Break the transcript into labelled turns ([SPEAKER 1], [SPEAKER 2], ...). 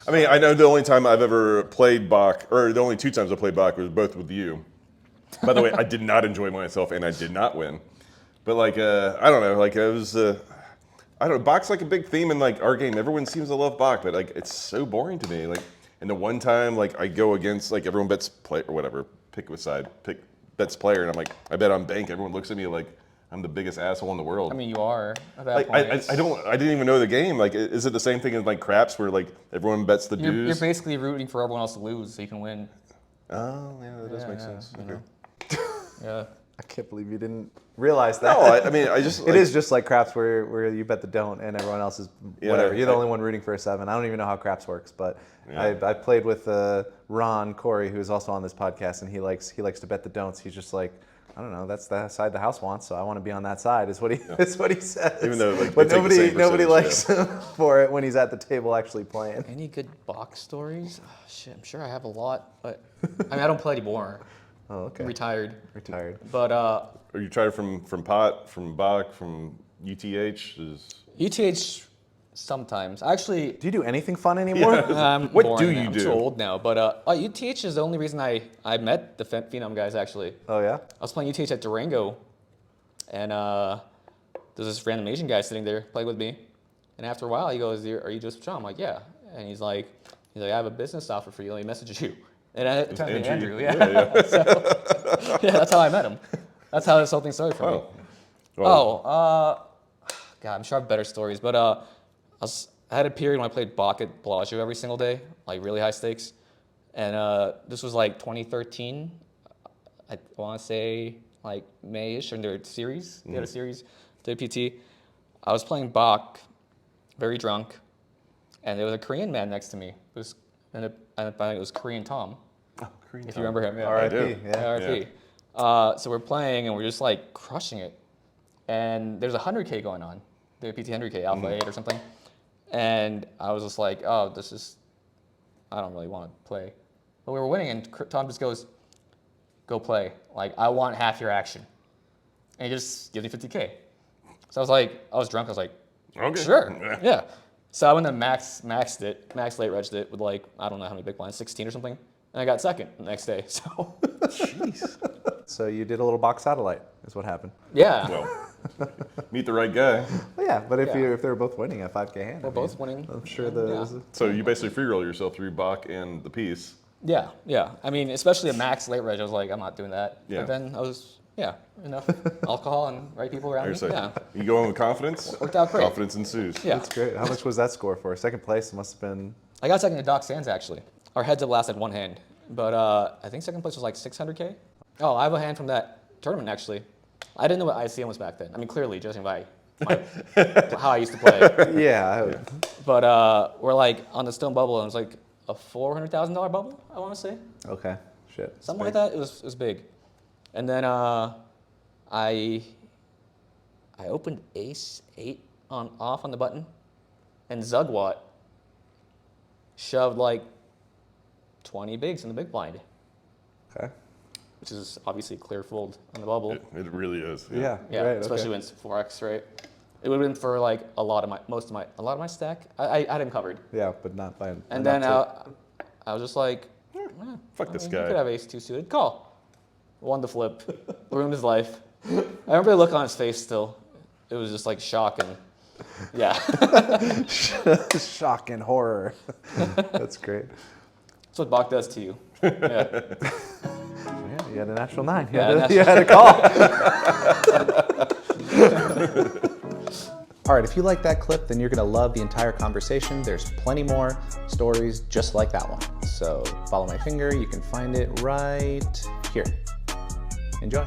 [SPEAKER 1] I mean, I know the only time I've ever played Bach, or the only 2 times I played Bach was both with you. By the way, I did not enjoy myself, and I did not win. But like, I don't know, like it was, I don't know, Bach's like a big theme in like our game. Everyone seems to love Bach, but like it's so boring to me. Like, and the one time like I go against like everyone bets play or whatever, pick a side, pick bets player, and I'm like, I bet on bank. Everyone looks at me like I'm the biggest asshole in the world.
[SPEAKER 2] I mean, you are at that
[SPEAKER 1] Like
[SPEAKER 2] point.
[SPEAKER 1] I didn't even know the game. Like, is it the same thing as like craps where like everyone bets the dues?
[SPEAKER 2] You're basically rooting for everyone else to lose so you can win.
[SPEAKER 1] Oh yeah, that does make sense.
[SPEAKER 2] You
[SPEAKER 1] Okay.
[SPEAKER 2] know. Yeah.
[SPEAKER 3] I can't believe you didn't realize that.
[SPEAKER 1] No, I mean, I just
[SPEAKER 3] It is just like craps where you bet the don't and everyone else is whatever.
[SPEAKER 1] Yeah,
[SPEAKER 3] You're the only one rooting for a 7. I don't even know how craps works, but I played with Ron Corey, who is also on this podcast, and he likes to bet the don'ts. He's just like, I don't know, that's the side the house wants, so I want to be on that side. Is what he that's what he says.
[SPEAKER 1] Even though like,
[SPEAKER 3] but
[SPEAKER 1] they take the same
[SPEAKER 3] nobody
[SPEAKER 1] percentage,
[SPEAKER 3] likes him for it when he's at the table actually playing.
[SPEAKER 2] Any good box stories? Oh, shit, I'm sure I have a lot, but I mean, I don't play anymore.
[SPEAKER 3] Oh, okay.
[SPEAKER 2] I'm retired.
[SPEAKER 3] But
[SPEAKER 1] Are you trying from pot, from Bach, from UTH?
[SPEAKER 2] UTH sometimes. Actually,
[SPEAKER 3] do you do anything fun anymore?
[SPEAKER 2] I'm
[SPEAKER 1] What
[SPEAKER 2] boring
[SPEAKER 1] do
[SPEAKER 2] now.
[SPEAKER 1] you
[SPEAKER 2] I'm
[SPEAKER 1] do?
[SPEAKER 2] too old now. But UTH is the only reason I met the Phenom guys, actually.
[SPEAKER 3] Oh, yeah?
[SPEAKER 2] I was playing UTH at Durango, and there's this random Asian guy sitting there playing with me. And after a while, he goes, "Are you Joseph Cheong?" I'm like, "Yeah." And he's like, "I have a business offer for you. Let me message you." And it turned to Andrew. Yeah. So, yeah, that's how I met him. That's how this whole thing started for me.
[SPEAKER 1] Well,
[SPEAKER 2] God, I'm sure I have better stories, but I had a period when I played Bach at Bellagio every single day, like really high stakes. And this was like 2013. I want to say like May-ish, in their series. They had a series, WPT. I was playing Bach, very drunk, and there was a Korean man next to me. It was Korean Tom.
[SPEAKER 1] oh, Korean
[SPEAKER 2] If
[SPEAKER 1] Tom.
[SPEAKER 2] you remember him, yeah.
[SPEAKER 3] R.I.P.
[SPEAKER 2] Yeah,
[SPEAKER 3] Yeah.
[SPEAKER 2] RIP. So we're playing and we're just like crushing it. And there's a 100K going on, the PT 100K, Alpha 8 or something. And I was just like, oh, I don't really want to play. But we were winning and Tom just goes, go play. Like, I want half your action. And he just gives me 50K. So I was drunk, I was like,
[SPEAKER 1] Okay.
[SPEAKER 2] sure, yeah. So I went and max late regged it with like, I don't know how many big blinds, 16 or something. And I got second the next day, so.
[SPEAKER 3] Jeez. So you did a little box satellite, is what happened.
[SPEAKER 2] Yeah.
[SPEAKER 1] Well, meet the right guy.
[SPEAKER 3] Well, yeah, but if
[SPEAKER 2] Yeah.
[SPEAKER 3] they were both winning at 5K hand,
[SPEAKER 2] We're both winning.
[SPEAKER 3] I'm sure
[SPEAKER 1] So you basically free roll yourself through Bach and the piece.
[SPEAKER 2] Yeah. I mean, especially a max late reg, I was like, I'm not doing that.
[SPEAKER 1] Yeah.
[SPEAKER 2] But then I was, enough alcohol and right people around me.
[SPEAKER 1] So
[SPEAKER 2] Yeah.
[SPEAKER 1] you go in with confidence.
[SPEAKER 2] Worked out great.
[SPEAKER 1] Confidence ensues.
[SPEAKER 2] Yeah.
[SPEAKER 3] That's great. How much was that score for? Second place must have been.
[SPEAKER 2] I got second to Doc Sands, actually. Our heads up last had one hand. But I think second place was like 600K. Oh, I have a hand from that tournament, actually. I didn't know what ICM was back then. I mean, clearly, judging by how I used to play.
[SPEAKER 3] Yeah.
[SPEAKER 2] But we're like on the stone bubble, and it was like a $400,000 bubble, I want to say.
[SPEAKER 3] Okay. Shit.
[SPEAKER 2] Something like that. It was big. And then I opened ace 8 off on the button, and Zugwat shoved like 20 bigs in the big blind,
[SPEAKER 3] Okay.
[SPEAKER 2] which is obviously clear fold on the bubble.
[SPEAKER 1] It really is.
[SPEAKER 3] Yeah.
[SPEAKER 2] Yeah,
[SPEAKER 3] Right,
[SPEAKER 2] especially when it's 4x, right? It would have been for like a lot of my stack. I had him covered.
[SPEAKER 3] Yeah, but not by.
[SPEAKER 2] And then
[SPEAKER 3] enough
[SPEAKER 2] I was just like,
[SPEAKER 1] Fuck this
[SPEAKER 2] You
[SPEAKER 1] guy.
[SPEAKER 2] could have ace 2 suited. Call. Won the flip. Ruined his life. I remember the look on his face still. It was just like shock and yeah.
[SPEAKER 3] to shock and horror. That's great.
[SPEAKER 2] That's what Bach does to you. Yeah.
[SPEAKER 3] Yeah, you had a natural 9. You,
[SPEAKER 2] Yeah,
[SPEAKER 3] you had a call. All right, if you like that clip, then you're going to love the entire conversation. There's plenty more stories just like that one. So follow my finger. You can find it right here. Enjoy.